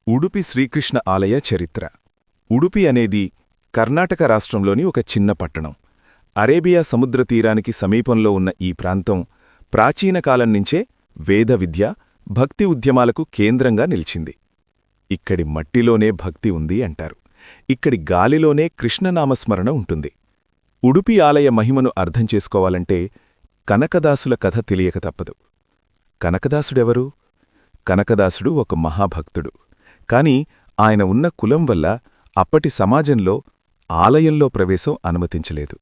ఉడుపి శ్రీకృష్ణ ఆలయ చరిత్ర. ఉడుపి అనేది కర్ణాటక రాష్ట్రంలోని ఒక చిన్న పట్టణం. అరేబియా సముద్రతీరానికి సమీపంలో ఉన్న ఈ ప్రాంతం ప్రాచీన కాలం నుంచే వేద విద్య, భక్తి ఉద్యమాలకు కేంద్రంగా నిలిచింది. ఇక్కడి మట్టిలోనే భక్తి ఉంది అంటారు. ఇక్కడి గాలిలోనే కృష్ణనామస్మరణ ఉంటుంది. ఉడుపి ఆలయ మహిమను అర్థం చేసుకోవాలంటే కనకదాసుల కథ తెలియక తప్పదు. కనకదాసుడెవరు? కనకదాసుడు ఒక మహాభక్తుడు. కాని ఆయన ఉన్న కులం వల్ల అప్పటి సమాజంలో ఆలయంలో ప్రవేశం అనుమతించలేదు.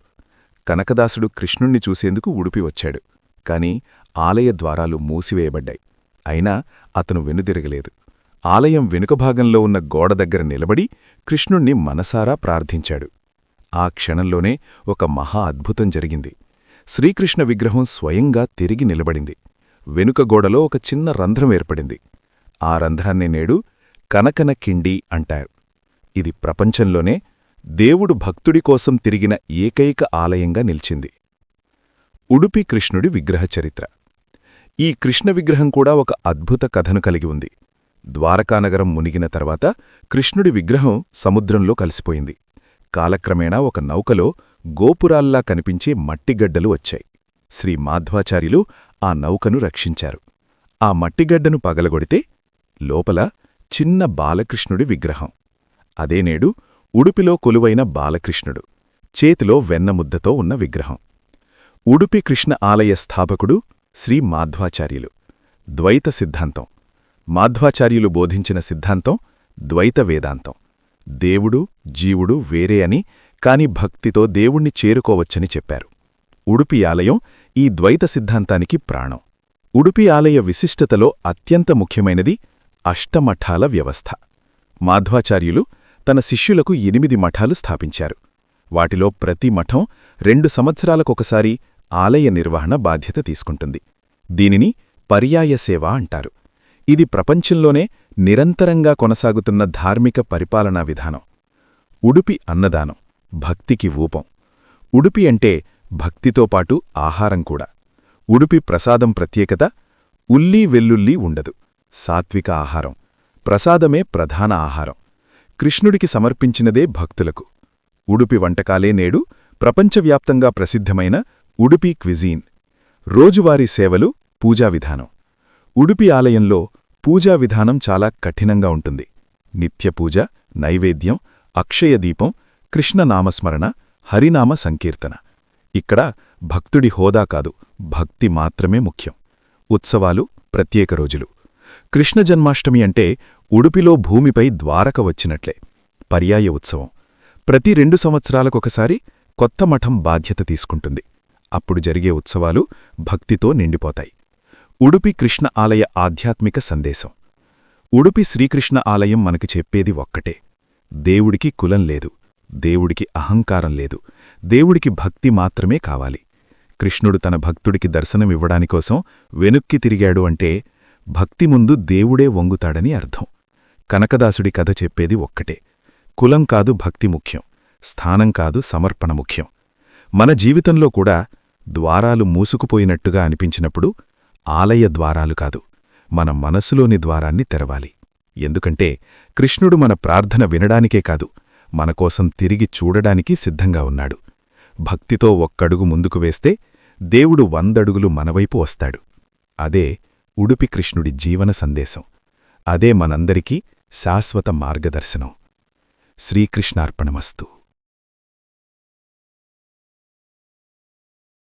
కనకదాసుడు కృష్ణుణ్ణి చూసేందుకు ఉడుపి వచ్చాడు. కాని ఆలయ ద్వారాలు మూసివేయబడ్డాయి. అయినా అతను వెనుదిరగలేదు. ఆలయం వెనుకభాగంలో ఉన్న గోడ దగ్గర నిలబడి కృష్ణుణ్ణి మనసారా ప్రార్థించాడు. ఆ క్షణంలోనే ఒక మహా అద్భుతం జరిగింది. శ్రీకృష్ణ విగ్రహం స్వయంగా తిరిగి నిలబడింది. వెనుక గోడలో ఒక చిన్న రంధ్రం ఏర్పడింది. ఆ రంధ్రాన్నే నేడు కనకన కిండి అంటారు. ఇది ప్రపంచంలోనే దేవుడు భక్తుడి కోసం తిరిగిన ఏకైక ఆలయంగా నిలిచింది. ఉడుపి కృష్ణుడి విగ్రహ చరిత్ర. ఈ కృష్ణ విగ్రహం కూడా ఒక అద్భుత కథను కలిగి ఉంది. ద్వారకానగరం మునిగిన తర్వాత కృష్ణుడి విగ్రహం సముద్రంలో కలిసిపోయింది. కాలక్రమేణా ఒక నౌకలో గోపురాల్లా కనిపించే మట్టిగడ్డలు వచ్చాయి. శ్రీ మాధ్వాచార్యులు ఆ నౌకను రక్షించారు. ఆ మట్టిగడ్డను పగలగొడితే లోపల చిన్న బాలకృష్ణుడి విగ్రహం. అదే నేడు ఉడుపిలో కొలువైన బాలకృష్ణుడు, చేతిలో వెన్నముద్దతో ఉన్న విగ్రహం. ఉడుపి కృష్ణ ఆలయ స్థాపకుడు శ్రీ మాధ్వాచార్యులు. ద్వైత సిద్ధాంతం. మాధ్వాచార్యులు బోధించిన సిద్ధాంతం ద్వైత వేదాంతం. దేవుడు, జీవుడు వేరే అని, కాని భక్తితో దేవుణ్ణి చేరుకోవచ్చని చెప్పారు. ఉడుపి ఆలయం ఈ ద్వైత సిద్ధాంతానికి ప్రాణం. ఉడుపి ఆలయ విశిష్టతలో అత్యంత ముఖ్యమైనది అష్టమఠాల వ్యవస్థ. మాధ్వాచార్యులు తన శిష్యులకు 8 మఠాలు స్థాపించారు. వాటిలో ప్రతి మఠం 2 సంవత్సరాలకొకసారి ఆలయ నిర్వహణ బాధ్యత తీసుకుంటుంది. దీనిని పర్యాయ సేవ అంటారు. ఇది ప్రపంచంలోనే నిరంతరంగా కొనసాగుతున్న ధార్మిక పరిపాలనా విధానం. ఉడుపి అన్నదానం, భక్తికి ఊపం. ఉడుపి అంటే భక్తితో పాటు ఆహారం కూడా. ఉడుపి ప్రసాదం ప్రత్యేకత ఉల్లి వెల్లుల్లి ఉండదు. సాత్విక ఆహారం. ప్రసాదమే ప్రధాన ఆహారం. కృష్ణుడికి సమర్పించినదే భక్తులకు. ఉడుపి వంటకాలే నేడు ప్రపంచవ్యాప్తంగా ప్రసిద్ధమైన ఉడుపి క్విజీన్. రోజువారీ సేవలు, పూజా విధానం. ఉడుపి ఆలయంలో పూజా విధానం చాలా కఠినంగా ఉంటుంది. నిత్యపూజ, నైవేద్యం, అక్షయదీపం, కృష్ణనామస్మరణ, హరినామ సంకీర్తన. ఇక్కడ భక్తుడి హోదా కాదు, భక్తి మాత్రమే ముఖ్యం. ఉత్సవాలు, ప్రత్యేక రోజులు. కృష్ణ జన్మాష్టమి అంటే ఉడుపిలో భూమిపై ద్వారక వచ్చినట్లే. పర్యాయ ఉత్సవం. ప్రతి 2 సంవత్సరాలకొకసారి కొత్త మఠం బాధ్యత తీసుకుంటుంది. అప్పుడు జరిగే ఉత్సవాలు భక్తితో నిండిపోతాయి. ఉడుపి కృష్ణ ఆలయ ఆధ్యాత్మిక సందేశం. ఉడుపి శ్రీకృష్ణ ఆలయం మనకి చెప్పేది ఒక్కటే: దేవుడికి కులం లేదు, దేవుడికి అహంకారం లేదు, దేవుడికి భక్తి మాత్రమే కావాలి. కృష్ణుడు తన భక్తుడికి దర్శనమివ్వడానికోసం వెనుక్కి తిరిగాడు అంటే భక్తి ముందు దేవుడే వంగుతాడని అర్థం. కనకదాసుడి కథ చెప్పేది ఒక్కటే: కులం కాదు భక్తి ముఖ్యం, స్థానం కాదు సమర్పణ ముఖ్యం. మన జీవితంలో కూడా ద్వారాలు మూసుకుపోయినట్టుగా అనిపించినప్పుడు ఆలయ ద్వారాలు కాదు, మన మనసులోని ద్వారాన్ని తెరవాలి. ఎందుకంటే కృష్ణుడు మన ప్రార్థన వినడానికే కాదు, మనకోసం తిరిగి చూడడానికి సిద్ధంగా ఉన్నాడు. భక్తితో ఒక్కడుగు ముందుకు వేస్తే దేవుడు 100 అడుగులు మనవైపు వస్తాడు. అదే ఉడుపి కృష్ణుడి జీవన సందేశం. అదే మనందరికీ శాశ్వత మార్గదర్శనం. శ్రీకృష్ణార్పణమస్తు.